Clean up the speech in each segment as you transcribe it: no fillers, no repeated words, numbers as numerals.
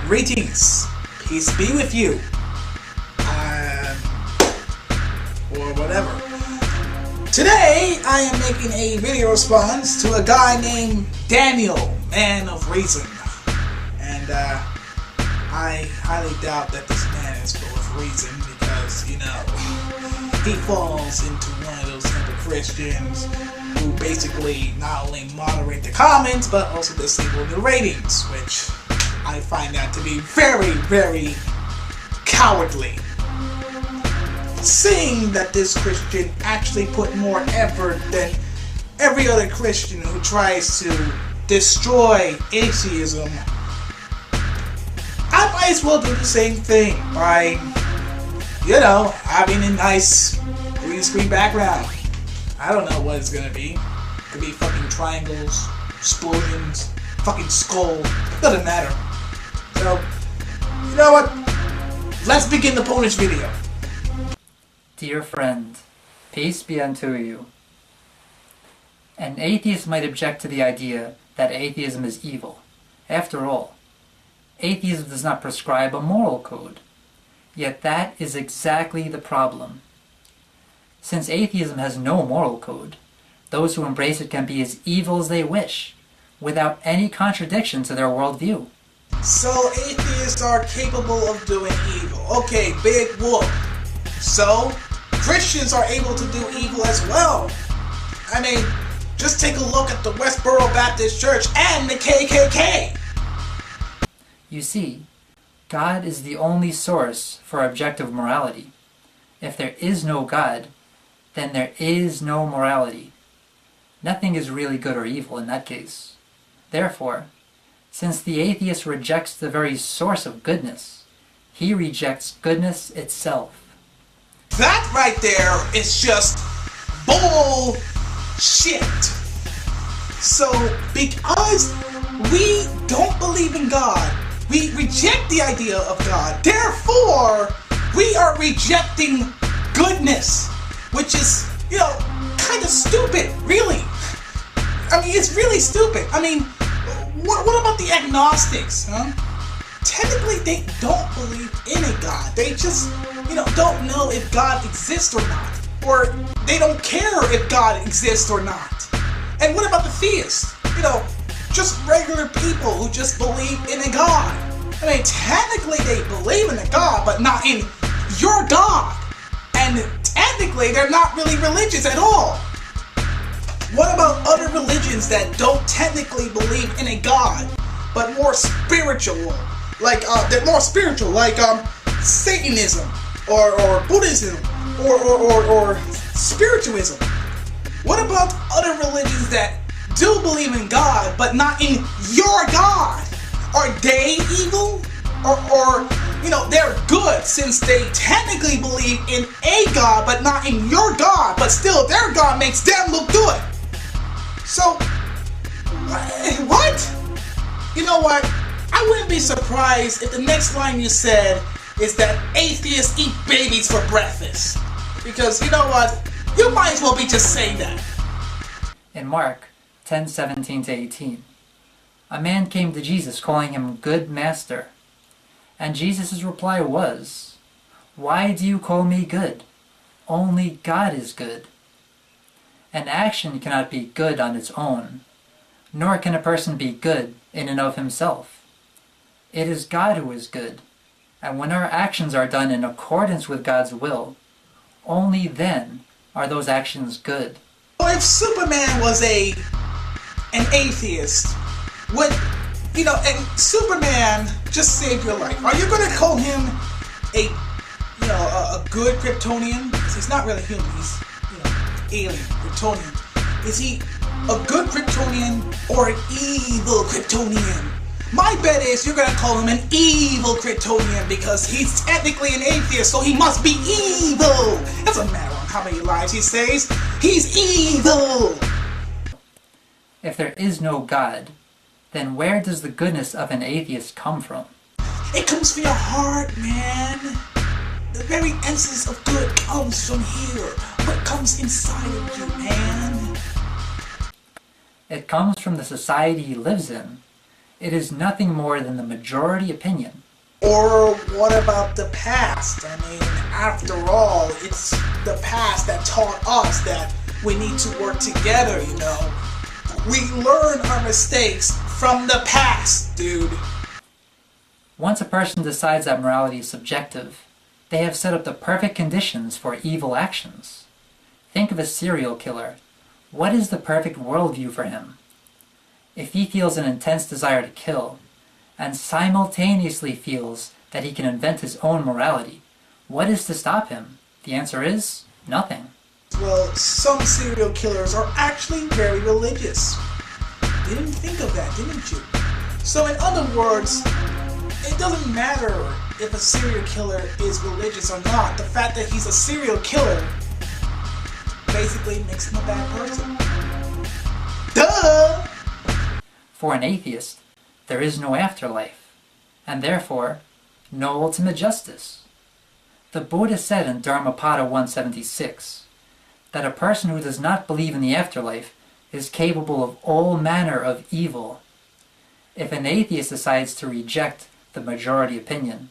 Greetings, peace be with you, or whatever. Today, I am making a video response to a guy named Daniel, Man of Reason. And, I highly doubt that this man is full of reason because, you know, he falls into one of those type of Christians who basically not only moderate the comments, but also disable the ratings, which I find that to be very, very cowardly. Seeing that this Christian actually put more effort than every other Christian who tries to destroy atheism, I might as well do the same thing by, you know, having a nice green screen background. I don't know what it's gonna be. It could be fucking triangles, explosions, fucking skull. Doesn't matter. So, you know what? Let's begin the bonus video. Dear friend, peace be unto you. An atheist might object to the idea that atheism is evil. After all, atheism does not prescribe a moral code. Yet that is exactly the problem. Since atheism has no moral code, those who embrace it can be as evil as they wish, without any contradiction to their worldview. So atheists are capable of doing evil. Okay, big whoop. So Christians are able to do evil as well. I mean, just take a look at the Westboro Baptist Church and the KKK. You see, God is the only source for objective morality. If there is no God, then there is no morality. Nothing is really good or evil in that case. Therefore, since the atheist rejects the very source of goodness, he rejects goodness itself. That right there is just bullshit. So, because we don't believe in God, we reject the idea of God. Therefore, we are rejecting goodness, which is, you know, kind of stupid, really. I mean, it's really stupid. I mean, what about the agnostics, huh? Technically, they don't believe in a God. They just, you know, don't know if God exists or not. Or they don't care if God exists or not. And what about the theists? You know, just regular people who just believe in a God. I mean, technically they believe in a God, but not in your God. And technically they're not really religious at all. What about other religions that don't technically believe in a God, but more spiritual? Like, they're more spiritual, like Satanism, or Buddhism, or spiritualism. What about other religions that do believe in God, but not in your God? Are they evil? Or you know, they're good since they technically believe in a God, but not in your God, but still their God makes them look good. So, what? You know what? I wouldn't be surprised if the next line you said is that atheists eat babies for breakfast. Because, you know what? You might as well be just saying that. In Mark 10:17-18, a man came to Jesus calling him good master. And Jesus' reply was, "Why do you call me good? Only God is good." An action cannot be good on its own, nor can a person be good in and of himself. It is God who is good, and when our actions are done in accordance with God's will, only then are those actions good. Well, if Superman was an atheist, would, you know, and Superman just saved your life, are you going to call him a good Kryptonian? Because he's not really human, he's, you know, alien, Kryptonian. Is he a good Kryptonian or an evil Kryptonian? My bet is you're going to call him an evil Kryptonian because he's technically an atheist, so he must be evil. It doesn't matter on how many lies he says, he's evil. If there is no God, then where does the goodness of an atheist come from? It comes from your heart, man. The very essence of good comes from here. What comes inside of you, man? It comes from the society he lives in. It is nothing more than the majority opinion. Or what about the past? I mean, after all, it's the past that taught us that we need to work together, you know. We learn our mistakes from the past, dude. Once a person decides that morality is subjective, they have set up the perfect conditions for evil actions. Think of a serial killer. What is the perfect worldview for him? If he feels an intense desire to kill, and simultaneously feels that he can invent his own morality, what is to stop him? The answer is nothing. Well, some serial killers are actually very religious. You didn't think of that, didn't you? So in other words, it doesn't matter if a serial killer is religious or not. The fact that he's a serial killer basically makes him a bad person. Duh! For an atheist, there is no afterlife, and therefore, no ultimate justice. The Buddha said in Dharmapada 176 that a person who does not believe in the afterlife is capable of all manner of evil. If an atheist decides to reject the majority opinion,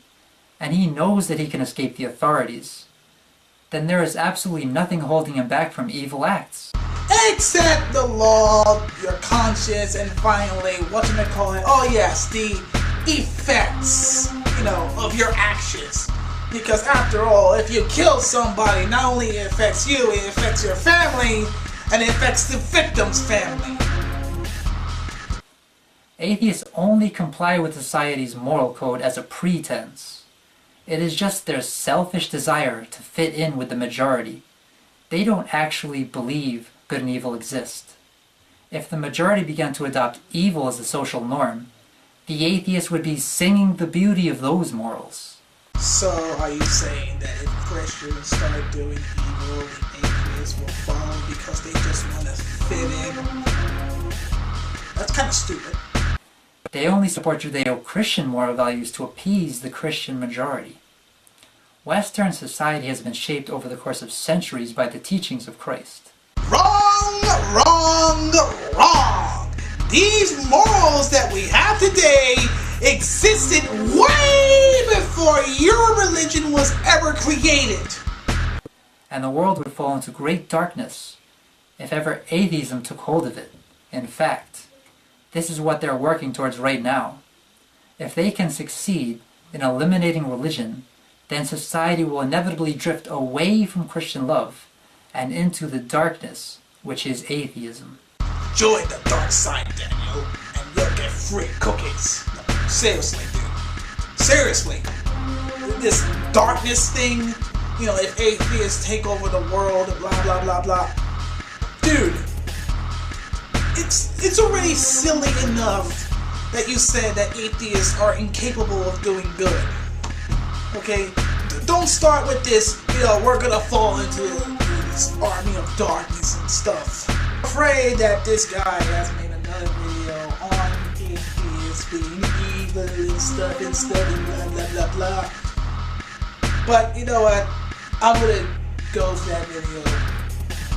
and he knows that he can escape the authorities, then there is absolutely nothing holding him back from evil acts. Except the law, your conscience, and finally, oh yes, the effects, you know, of your actions. Because after all, if you kill somebody, not only it affects you, it affects your family, and it affects the victim's family. Atheists only comply with society's moral code as a pretense. It is just their selfish desire to fit in with the majority. They don't actually believe good and evil exist. If the majority began to adopt evil as the social norm, the atheist would be singing the beauty of those morals. So, are you saying that if Christians start doing evil, the atheists will follow because they just want to fit in? That's kind of stupid. They only support Judeo-Christian moral values to appease the Christian majority. Western society has been shaped over the course of centuries by the teachings of Christ. Wrong, wrong, wrong! These morals that we have today existed way before your religion was ever created. And the world would fall into great darkness if ever atheism took hold of it. In fact, this is what they're working towards right now. If they can succeed in eliminating religion, then society will inevitably drift away from Christian love and into the darkness, which is atheism. Join the dark side, Daniel, and you'll get free cookies. No, seriously, dude. Seriously. This darkness thing, you know, if atheists take over the world, blah, blah, blah, blah. Dude, it's already silly enough that you said that atheists are incapable of doing good. Okay? Don't start with this, you know, we're gonna fall into this army of darkness and stuff. I'm afraid that this guy has made another video on atheists being evil and stuff and blah blah blah blah. But you know what? I'm gonna go for that video,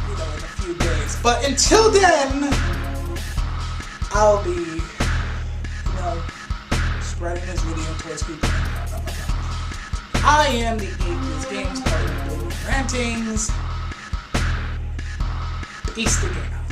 you know, in a few days. But until then, I'll be, you know, spreading this video towards people. I am the Atheist Games, part of the Rantings. Peace together.